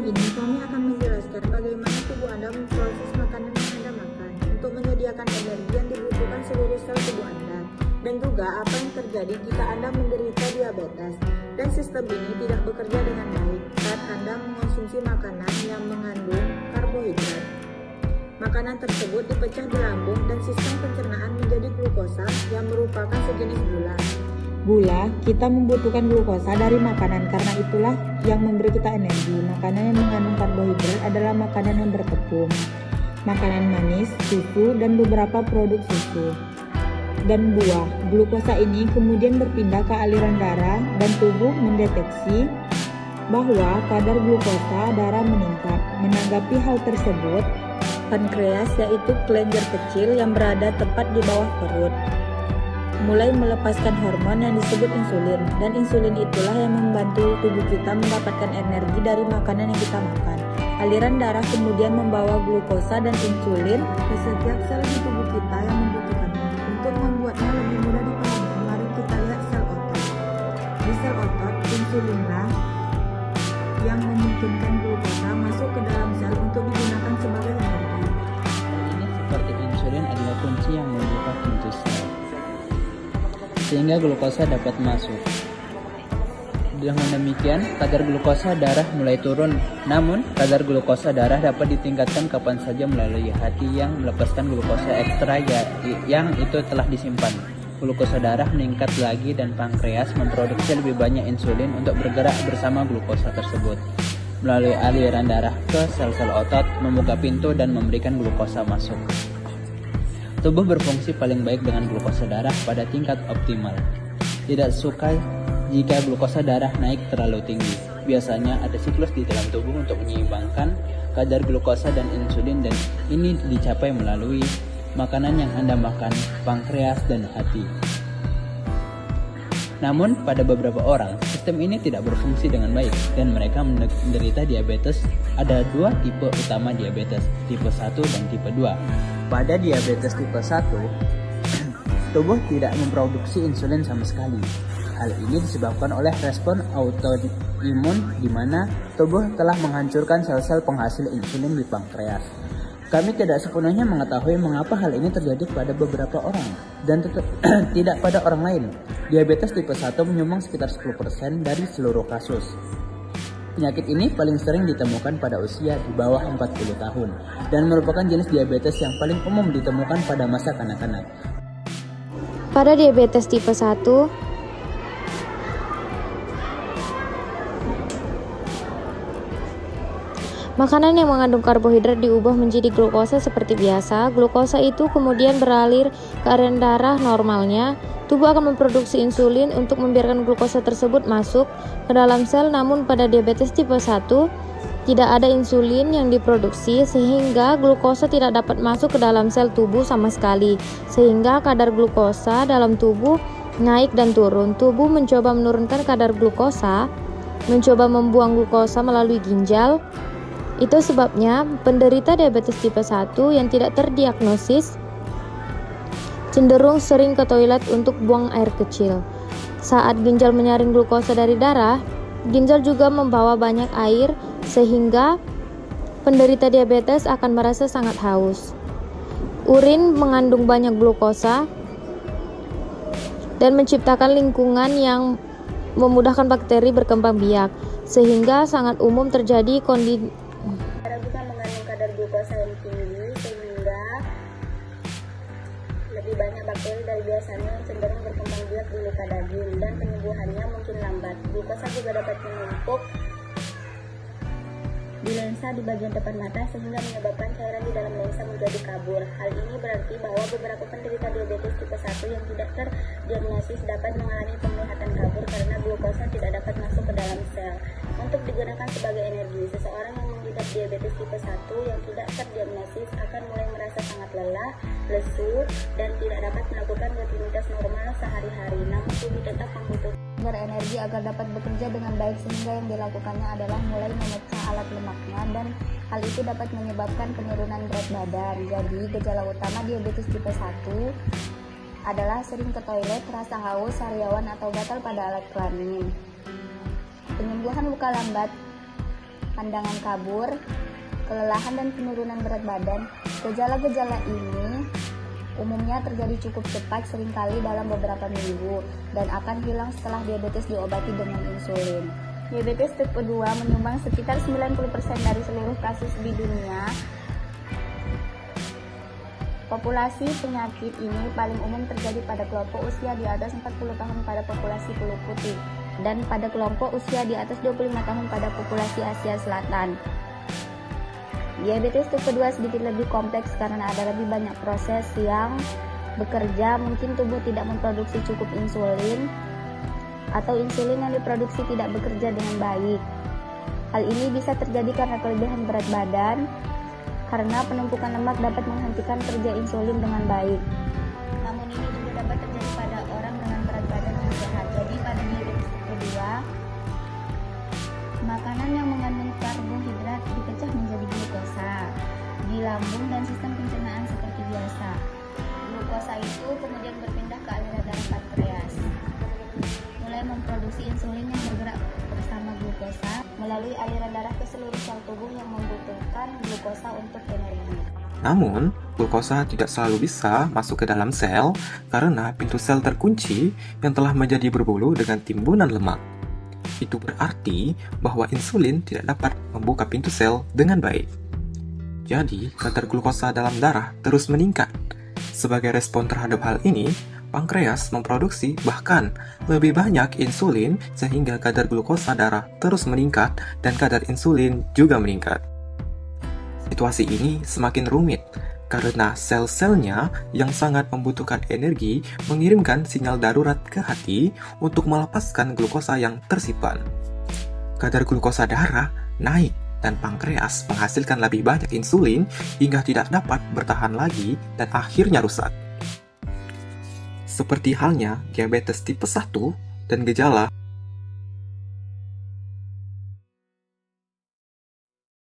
ini kami akan menjelaskan bagaimana tubuh Anda memproses makanan yang Anda makan untuk menyediakan energi yang dibutuhkan seluruh sel tubuh Anda, dan juga apa yang terjadi jika Anda menderita diabetes dan sistem ini tidak bekerja dengan baik saat Anda mengonsumsi makanan yang mengandung karbohidrat. Makanan tersebut dipecah di lambung dan sistem pencernaan menjadi glukosa yang merupakan sejenis gula. Gula, kita membutuhkan glukosa dari makanan karena itulah yang memberi kita energi. Makanan yang mengandung karbohidrat adalah makanan yang bertepung, makanan manis, susu, dan beberapa produk susu, dan buah. Glukosa ini kemudian berpindah ke aliran darah dan tubuh mendeteksi bahwa kadar glukosa darah meningkat. Menanggapi hal tersebut, pankreas, yaitu kelenjar kecil yang berada tepat di bawah perut, mulai melepaskan hormon yang disebut insulin, dan insulin itulah yang membantu tubuh kita mendapatkan energi dari makanan yang kita makan. Aliran darah kemudian membawa glukosa dan insulin ke setiap sel di tubuh kita yang membutuhkannya. Untuk membuatnya lebih mudah dipahami, mari kita lihat sel otot. Di sel otot, insulinlah yang memungkinkan glukosa masuk ke dalam sel untuk digunakan sebagai energi. Ini seperti insulin adalah kunci yang membuka pintu sel, sehingga glukosa dapat masuk. Dengan demikian, kadar glukosa darah mulai turun. Namun, kadar glukosa darah dapat ditingkatkan kapan saja melalui hati yang melepaskan glukosa ekstra yang itu telah disimpan. Glukosa darah meningkat lagi dan pankreas memproduksi lebih banyak insulin untuk bergerak bersama glukosa tersebut melalui aliran darah ke sel-sel otot, membuka pintu dan memberikan glukosa masuk. Tubuh berfungsi paling baik dengan glukosa darah pada tingkat optimal. Tidak suka jika glukosa darah naik terlalu tinggi. Biasanya ada siklus di dalam tubuh untuk menyeimbangkan kadar glukosa dan insulin, dan ini dicapai melalui makanan yang Anda makan, pankreas, dan hati. Namun, pada beberapa orang, sistem ini tidak berfungsi dengan baik dan mereka menderita diabetes. Ada dua tipe utama diabetes, tipe 1 dan tipe 2. Pada diabetes tipe 1, tubuh tidak memproduksi insulin sama sekali. Hal ini disebabkan oleh respon autoimun di mana tubuh telah menghancurkan sel-sel penghasil insulin di pankreas. Kami tidak sepenuhnya mengetahui mengapa hal ini terjadi pada beberapa orang dan tidak pada orang lain. Diabetes tipe 1 menyumbang sekitar 10% dari seluruh kasus. Penyakit ini paling sering ditemukan pada usia di bawah 40 tahun dan merupakan jenis diabetes yang paling umum ditemukan pada masa kanak-kanak. Pada diabetes tipe 1, makanan yang mengandung karbohidrat diubah menjadi glukosa seperti biasa. Glukosa itu kemudian beralir ke aliran darah normalnya. Tubuh akan memproduksi insulin untuk membiarkan glukosa tersebut masuk ke dalam sel. Namun pada diabetes tipe 1 tidak ada insulin yang diproduksi sehingga glukosa tidak dapat masuk ke dalam sel tubuh sama sekali. Sehingga kadar glukosa dalam tubuh naik dan turun. Tubuh mencoba menurunkan kadar glukosa, mencoba membuang glukosa melalui ginjal. Itu sebabnya penderita diabetes tipe 1 yang tidak terdiagnosis cenderung sering ke toilet untuk buang air kecil. Saat ginjal menyaring glukosa dari darah, ginjal juga membawa banyak air sehingga penderita diabetes akan merasa sangat haus. Urin mengandung banyak glukosa dan menciptakan lingkungan yang memudahkan bakteri berkembang biak, sehingga sangat umum terjadi kondisi Bukan mengandung kadar glukosa yang tinggi sehingga lebih banyak bakteri dari biasanya yang cenderung berkembang biak di luka daging dan penyembuhannya mungkin lambat. Glukosa juga dapat menumpuk di lensa di bagian depan mata sehingga menyebabkan cairan di dalam lensa menjadi kabur. Hal ini berarti bahwa beberapa penderita diabetes tipe 1 yang tidak terdiagnosis dapat mengalami penglihatan kabur karena glukosa tidak dapat masuk ke dalam sel untuk digunakan sebagai energi. Seseorang yang mengidap diabetes tipe 1 yang tidak terdiagnosis akan mulai merasa sangat lelah, lesu, dan tidak dapat melakukan rutinitas normal sehari-hari. Namun tubuh tetap membutuhkan energi agar dapat bekerja dengan baik, sehingga yang dilakukannya adalah mulai memecah alat lemaknya, dan hal itu dapat menyebabkan penurunan berat badan. Jadi gejala utama diabetes tipe 1 adalah sering ke toilet, rasa haus, sariawan atau gatal pada alat kelamin. Penyembuhan luka lambat pandangan kabur, kelelahan dan penurunan berat badan. Gejala-gejala ini umumnya terjadi cukup cepat, seringkali dalam beberapa minggu, dan akan hilang setelah diabetes diobati dengan insulin. Diabetes tipe 2 menyumbang sekitar 90% dari seluruh kasus di dunia. Populasi penyakit ini paling umum terjadi pada kelompok usia di atas 40 tahun pada populasi kulit putih, dan pada kelompok usia di atas 25 tahun pada populasi Asia Selatan. Diabetes tipe 2 sedikit lebih kompleks karena ada lebih banyak proses yang bekerja. Mungkin tubuh tidak memproduksi cukup insulin, atau insulin yang diproduksi tidak bekerja dengan baik. Hal ini bisa terjadi karena kelebihan berat badan, karena penumpukan lemak dapat menghentikan kerja insulin dengan baik. Namun ini juga dapat terjadi pada orang dengan berat badan yang sehat. Jadi pada diabetes tipe 2, makanan yang mengandung karbohidrat dipecah menjadi glukosa di lambung dan sistem pencernaan seperti biasa. Glukosa itu kemudian berpindah ke aliran darah pankreas, mulai memproduksi insulin yang bergerak bersama glukosa melalui aliran darah ke seluruh sel tubuh yang membutuhkan glukosa untuk energi. Namun, glukosa tidak selalu bisa masuk ke dalam sel karena pintu sel terkunci yang telah menjadi berbulu dengan timbunan lemak. Itu berarti bahwa insulin tidak dapat membuka pintu sel dengan baik. Jadi, kadar glukosa dalam darah terus meningkat. Sebagai respon terhadap hal ini, pankreas memproduksi bahkan lebih banyak insulin sehingga kadar glukosa darah terus meningkat dan kadar insulin juga meningkat. Situasi ini semakin rumit karena sel-selnya yang sangat membutuhkan energi mengirimkan sinyal darurat ke hati untuk melepaskan glukosa yang tersimpan. Kadar glukosa darah naik dan pankreas menghasilkan lebih banyak insulin hingga tidak dapat bertahan lagi dan akhirnya rusak. Seperti halnya diabetes tipe 1 dan gejala